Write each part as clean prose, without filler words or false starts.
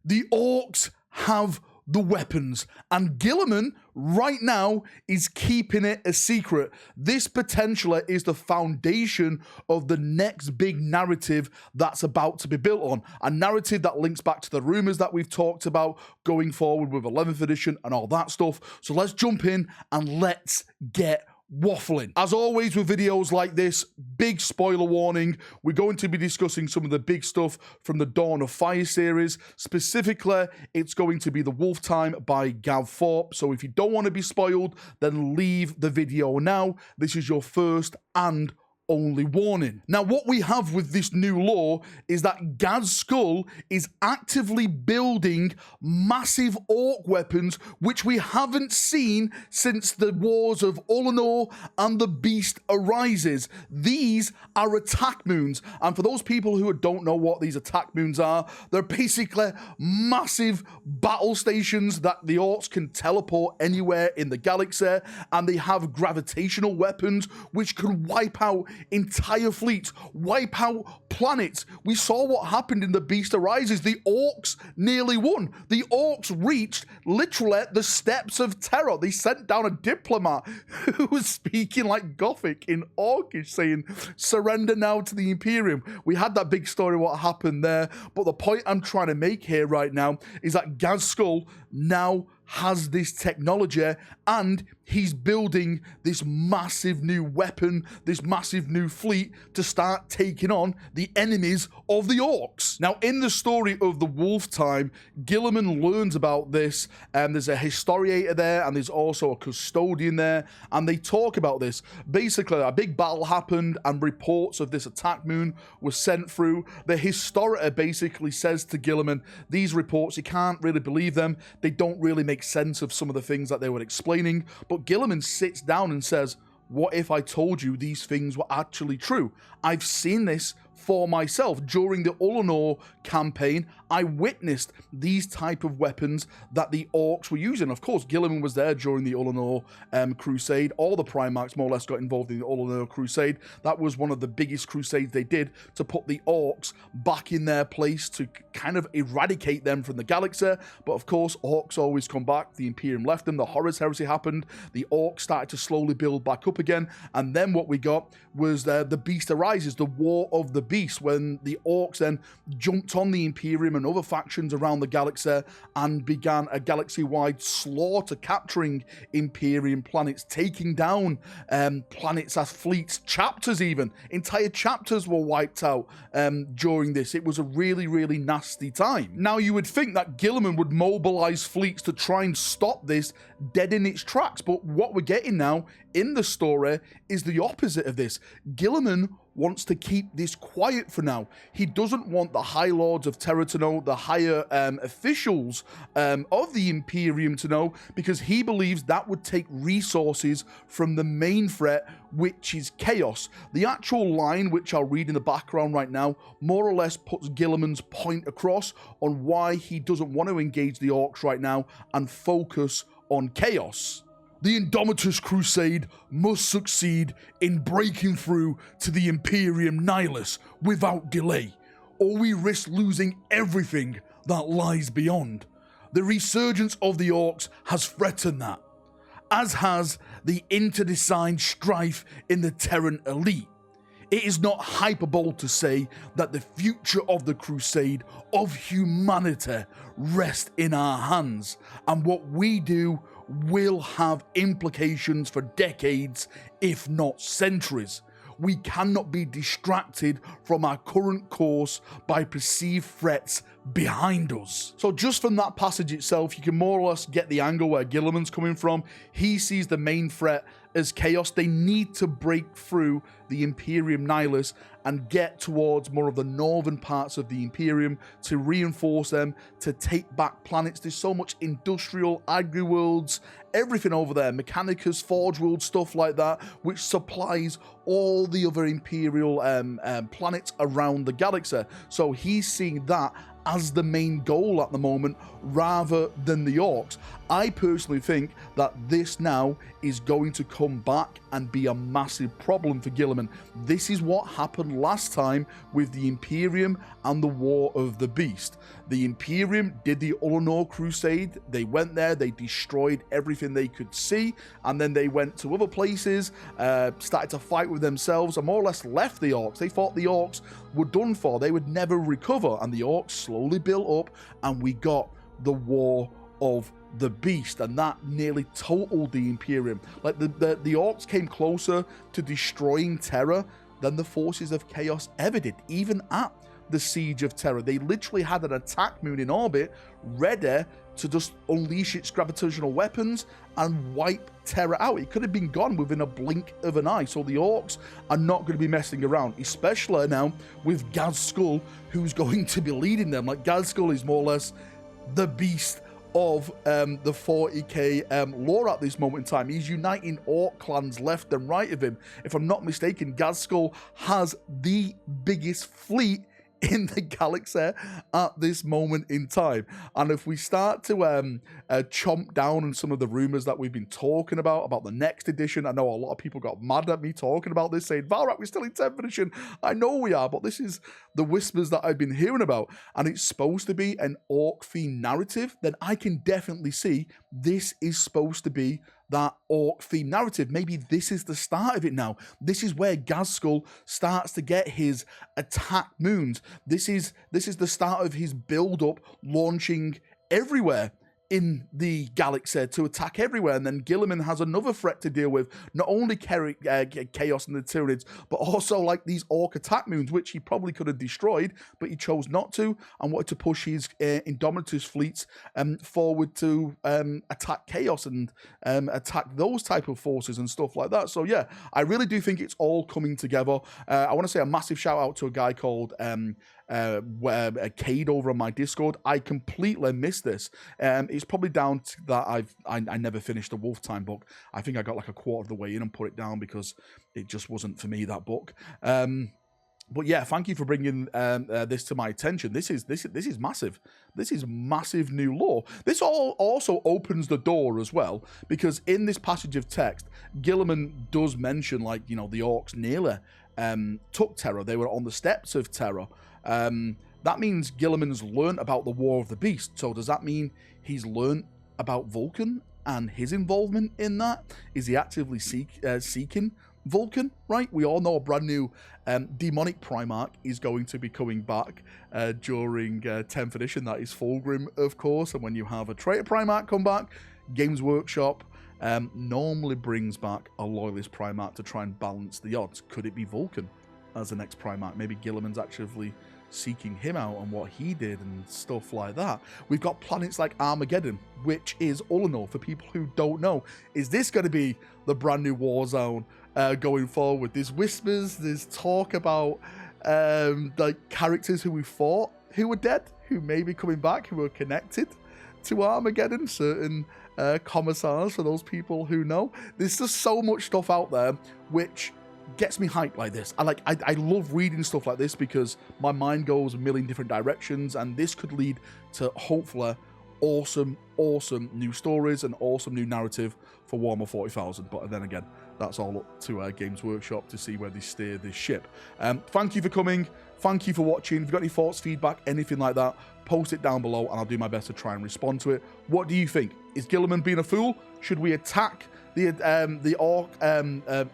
The orcs have the weapons, and Guilliman right now is keeping it a secret. This potentially is the foundation of the next big narrative that's about to be built on. A narrative that links back to the rumours that we've talked about going forward with 11th edition and all that stuff. So let's jump in and let's get waffling. As always with videos like this, big spoiler warning, we're going to be discussing some of the big stuff from the Dawn of Fire series. Specifically, it's going to be The Wolf Time by Ghazghkull. So if you don't want to be spoiled, then leave the video now. This is your first and only warning. Now, what we have with this new lore is that Ghazghkull is actively building massive orc weapons, which we haven't seen since the wars of Ullanor and the Beast Arises. These are attack moons, and for those people who don't know what these attack moons are, they're basically massive battle stations that the orcs can teleport anywhere in the galaxy, and they have gravitational weapons which can wipe out entire fleets, wipe out planets. We saw what happened in the Beast Arises. The orcs nearly won. The orcs reached literally the steps of terror. They sent down a diplomat who was speaking like Gothic in Orcish, saying, "Surrender now to the Imperium." We had that big story what happened there, but the point I'm trying to make here right now is that Ghazghkull now has this technology, and he's building this massive new weapon, this massive new fleet to start taking on the enemies of the orcs. Now, in the story of The Wolf Time, Guilliman learns about this, and there's a historiator there, and there's also a custodian there, and they talk about this. Basically, a big battle happened, and reports of this attack moon were sent through. The historiator basically says to Guilliman, these reports, you can't really believe them. They don't really make sense of some of the things that they were explaining. But Guilliman sits down and says, what if I told you these things were actually true? I've seen this for myself. During the Ullanor campaign, I witnessed these type of weapons that the orcs were using. Of course, Guilliman was there during the Ullanor crusade. All the Primarchs more or less got involved in the Ullanor crusade. That was one of the biggest crusades they did to put the orcs back in their place, to kind of eradicate them from the galaxy. But of course, orcs always come back. The Imperium left them. The Horus Heresy happened. The orcs started to slowly build back up again. And then what we got was the Beast Arises, the War of the Beast, when the orcs then jumped on the Imperium and other factions around the galaxy and began a galaxy-wide slaughter, capturing Imperium planets, taking down planets as fleets, chapters even. Entire chapters were wiped out during this. It was a really, really nasty time. Now, you would think that Guilliman would mobilize fleets to try and stop this dead in its tracks, but what we're getting now in the story is the opposite of this. Guilliman wants to keep this quiet for now. He doesn't want the High Lords of Terror to know, the higher officials of the Imperium to know, because he believes that would take resources from the main threat, which is chaos. The actual line, which I'll read in the background right now, more or less puts Guilliman's point across on why he doesn't want to engage the orcs right now and focus on chaos. The Indomitus Crusade must succeed in breaking through to the Imperium Nihilus without delay, or we risk losing everything that lies beyond. The resurgence of the orcs has threatened that, as has the interdesigned strife in the Terran elite. It is not hyperbole to say that the future of the Crusade, of humanity, rests in our hands, and what we do will have implications for decades, if not centuries. We cannot be distracted from our current course by perceived threats behind us. So just from that passage itself, you can more or less get the angle where Guilliman's coming from. He sees the main threat as chaos. They need to break through the Imperium Nihilus and get towards more of the northern parts of the Imperium to reinforce them, to take back planets. There's so much industrial, agri-worlds, everything over there, Mechanicus, Forge World, stuff like that, which supplies all the other Imperial planets around the galaxy. So he's seeing that as the main goal at the moment, rather than the orcs. I personally think that this now is going to come back and be a massive problem for Guilliman. This is what happened last time with the Imperium and the War of the Beast. The Imperium did the Ullanor Crusade. They went there, they destroyed everything they could see, and then they went to other places, started to fight with themselves, and more or less left the orcs. They thought the orcs were done for. They would never recover, and the orcs slowly built up, and we got the War of the Beast, and that nearly totaled the Imperium. Like the orcs came closer to destroying Terra than the forces of Chaos ever did, even at the Siege of Terra. They literally had an attack moon in orbit ready to just unleash its gravitational weapons and wipe Terra out. It could have been gone within a blink of an eye. So the orcs are not going to be messing around, especially now with Ghazghkull, who's going to be leading them. Like, Ghazghkull is more or less the beast of the 40k lore at this moment in time. He's uniting orc clans left and right of him. If I'm not mistaken, Ghazghkull has the biggest fleet in the galaxy at this moment in time. And if we start to chomp down on some of the rumors that we've been talking about the next edition, I know a lot of people got mad at me talking about this, saying, Valrak, we're still in 10th edition. I know we are, but this is the whispers that I've been hearing about, and it's supposed to be an orc-themed narrative. Then I can definitely see this is supposed to be that orc-themed narrative. Maybe this is the start of it now. This is where Ghazghkull starts to get his attack moons. This is the start of his build-up, launching everywhere in the galaxy to attack everywhere. And then Guilliman has another threat to deal with, not only Chaos and the Tyranids, but also like these orc attack moons, which he probably could have destroyed, but he chose not to, and wanted to push his Indomitus fleets forward to attack Chaos and attack those type of forces and stuff like that. So yeah, I really do think it's all coming together. I want to say a massive shout out to a guy called Cade over on my Discord. I completely missed this. It's probably down to that I never finished the Wolf Time book. I think I got like a quarter of the way in and put it down because it just wasn't for me, that book. But yeah, thank you for bringing this to my attention. This is massive. This is massive new lore. This all also opens the door as well, because in this passage of text, Guilliman does mention, like, you know, the orcs nearly took Terra. They were on the steps of Terra. That means Guilliman's learned about the War of the Beast. So does that mean he's learned about Vulcan and his involvement in that? Is he actively seeking Vulcan? Right? We all know a brand new demonic Primarch is going to be coming back during 10th edition. That is Fulgrim, of course. And when you have a traitor Primarch come back, Games Workshop normally brings back a loyalist Primarch to try and balance the odds. Could it be Vulcan as the next Primarch? Maybe Guilliman's actively seeking him out and what he did and stuff like that. We've got planets like Armageddon, which is Ullanor, for people who don't know. Is this going to be the brand new war zone going forward? There's whispers, there's talk about like characters who we fought who were dead, who may be coming back, who are connected to Armageddon, certain commissars, for those people who know. There's just so much stuff out there which gets me hyped like this. I love reading stuff like this because my mind goes a million different directions, and this could lead to hopefully awesome new stories and awesome new narrative for Warhammer 40,000. But then again, that's all up to Games Workshop to see where they steer this ship. Thank you for coming. Thank you for watching. If you've got any thoughts, feedback, anything like that, post it down below and I'll do my best to try and respond to it. What do you think? Is Guilliman being a fool? Should we attack the orc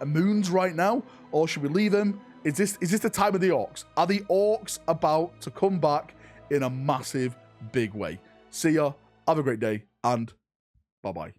moons right now, or should we leave them? Is this the time of the orcs? Are the orcs about to come back in a massive big way? See ya, have a great day, and bye bye.